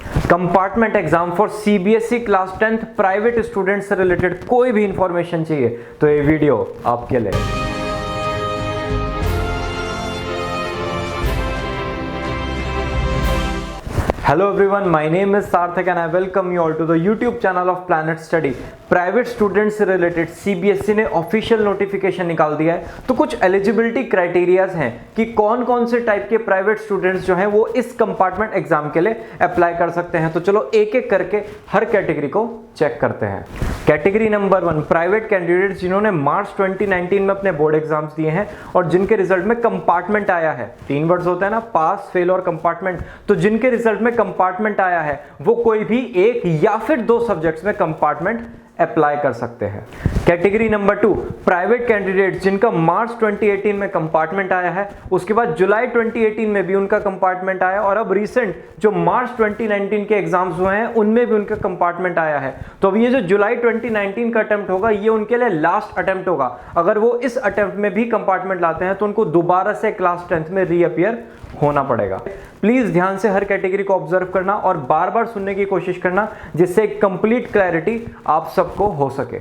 Compartment exam for CBSE class 10th private student से related कोई भी इंफॉर्मेशन चाहिए तो ये वीडियो आपके लिए। Hello everyone, my name is Sarthak and I welcome you all to the YouTube channel of Planet Study। Private student से related CBSE ने ऑफिशियल नोटिफिकेशन निकाल दिया है, तो कुछ एलिजिबिलिटी क्राइटेरियाज हैं कि कौन कौन से टाइप के प्राइवेट स्टूडेंट्स जो हैं वो इस कंपार्टमेंट एग्जाम के लिए अप्लाई कर सकते हैं। तो चलो एक एक करके हर कैटेगरी को चेक करते हैं। कैटेगरी नंबर 1, प्राइवेट कैंडिडेट्स जिन्होंने मार्च 2019 में अपने बोर्ड एग्जाम्स दिए हैं और जिनके रिजल्ट में कंपार्टमेंट आया है। 3 वर्ड्स होता है ना, पास, फेल और कंपार्टमेंट। तो जिनके रिजल्ट में कंपार्टमेंट आया है वो कोई भी एक या फिर 2 सब्जेक्ट्स में कंपार्टमेंट अप्लाई कर सकते हैं। कैटेगरी नंबर 2, प्राइवेट कैंडिडेट्स जिनका मार्च 2018 में कंपार्टमेंट आया है, उसके बाद जुलाई 2018 में भी उनका कंपार्टमेंट आया और अब रिसेंट जो मार्च 2019 के एग्जाम्स हुए हैं उनमें भी उनका कंपार्टमेंट आया है। तो अब ये जो जुलाई 2019 का अटेम्प्ट होगा ये उनके लिए लास्ट अटेम्प्ट होगा। अगर वो इस अटेम्प्ट में भी कंपार्टमेंट लाते हैं तो उनको दोबारा से क्लास 10th में रीअपियर होना पड़ेगा। प्लीज ध्यान से हर कैटेगरी को ऑब्जर्व करना और बार बार सुनने की कोशिश करना जिससे एक कंप्लीट क्लैरिटी आप सबको हो सके।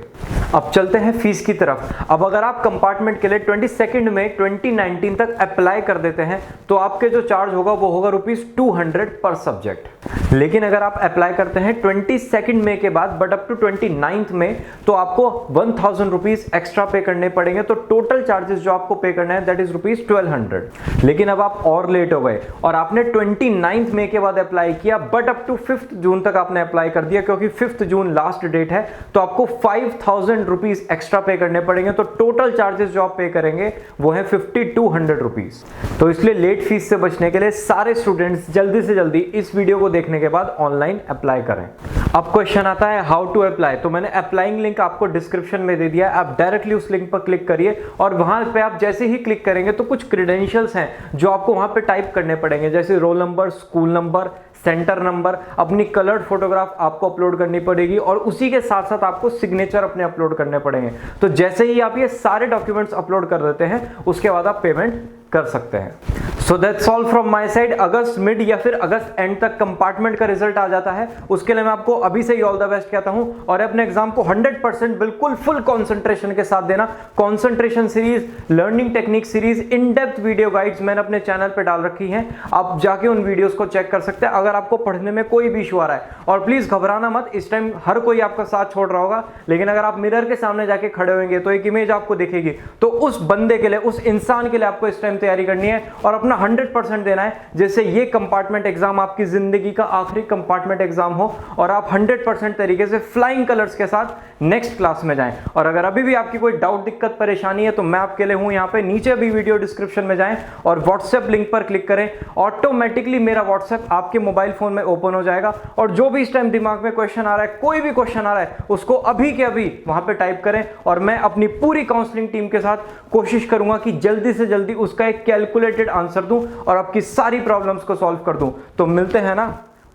अब चलते हैं फीस की तरफ। अब अगर आप कंपार्टमेंट के लिए 22 मई 2019 तक अप्लाई कर देते हैं तो आपके जो चार्ज होगा वो होगा ₹200 पर सब्जेक्ट। लेकिन अगर आप अप्लाई करते हैं 22 मई के बाद बट अप टू 29 मई तो आपको ₹1000 एक्स्ट्रा पे करने पड़ेंगे। तो टोटल चार्जेस जो आपको पे करना है दैट इज ₹1200। लेकिन अब आप और लेट हो गए और आपने 29 मई के बाद अप्लाई किया बट अप टू 5 जून तक आपने अप्लाई कर दिया क्योंकि 5 जून लास्ट डेट है। तो आपको ₹5000 एक्स्ट्रा पे करने पड़ेंगे। तो टोटल चार्जेस जो आप पे करेंगे वो है ₹5200। तो इसलिए लेट फीस से बचने के लिए सारे स्टूडेंट्स जल्दी से जल्दी इस वीडियो को देखने के बाद ऑनलाइन अप्लाई करें। अब क्वेश्चन आता है हाउ टू अप्लाई। तो मैंने अप्लाइंग लिंक आपको डिस्क्रिप्शन में दे दिया है, आप डायरेक्टली उस लिंक पर क्लिक करिए और वहां पे आप जैसे ही क्लिक करेंगे तो कुछ क्रेडेंशियल्स हैं जो आपको वहां पे टाइप करने पड़ेंगे, जैसे roll number, school number, centre number, अपनी कलर्ड फोटोग्राफ आपको अपलोड करनी पड़ेगी और उसी के साथ साथ आपको सिग्नेचर अपने अपलोड करने पड़ेंगे। तो जैसे ही आप ये सारे डॉक्यूमेंट्स अपलोड कर देते हैं उसके बाद आप पेमेंट कर सकते हैं। So that's all from my side. August mid या फिर अगस्त एंड तक कंपार्टमेंट का रिजल्ट आ जाता है, उसके लिए मैं आपको अभी से ही ऑल द बेस्ट कहता हूं और अपने एग्जाम को 100% बिल्कुल फुल कंसंट्रेशन के साथ देना। Concentration series, learning technique series, in depth video guides मैंने अपने चैनल पे डाल रखी हैं, आप जाके उन वीडियोस को चेक कर सकते हैं अगर आपको पढ़ने में कोई भी इशू आ रहा है। और प्लीज घबराना मत, इस टाइम हर कोई आपका साथ छोड़ रहा होगा, लेकिन अगर आप मिरर के सामने जाके खड़े होंगे तो एक इमेज आपको दिखेगी। तो उस बंदे के लिए, उस इंसान के लिए आपको इस टाइम तैयारी करनी है और अपना 100% देना है, जैसे ये कंपार्टमेंट एग्जाम आपकी जिंदगी का आखिरी कंपार्टमेंट एग्जाम हो और आप 100% तरीके से फ्लाइंग कलर्स के साथ नेक्स्ट क्लास में जाएं। और अगर अभी भी आपकी कोई डाउट, दिक्कत, परेशानी है तो मैं आपके लिए हूं यहाँ पे। नीचे भी वीडियो डिस्क्रिप्शन में जाएं और व्हाट्सएप लिंक पर क्लिक करें, ऑटोमेटिकली मेरा व्हाट्सएप आपके मोबाइल फोन में ओपन हो जाएगा और जो भी इस टाइम दिमाग में क्वेश्चन आ रहा है, कोई भी क्वेश्चन आ रहा है, उसको अभी के अभी वहां पे टाइप करें और मैं अपनी पूरी काउंसलिंग टीम के साथ कोशिश करूंगा कि जल्दी से जल्दी उसका एक कैलकुलेटेड आंसर दूं और आपकी सारी प्रॉब्लम्स को सॉल्व कर दूं। तो मिलते हैं ना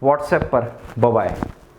व्हाट्सएप पर। Bye bye.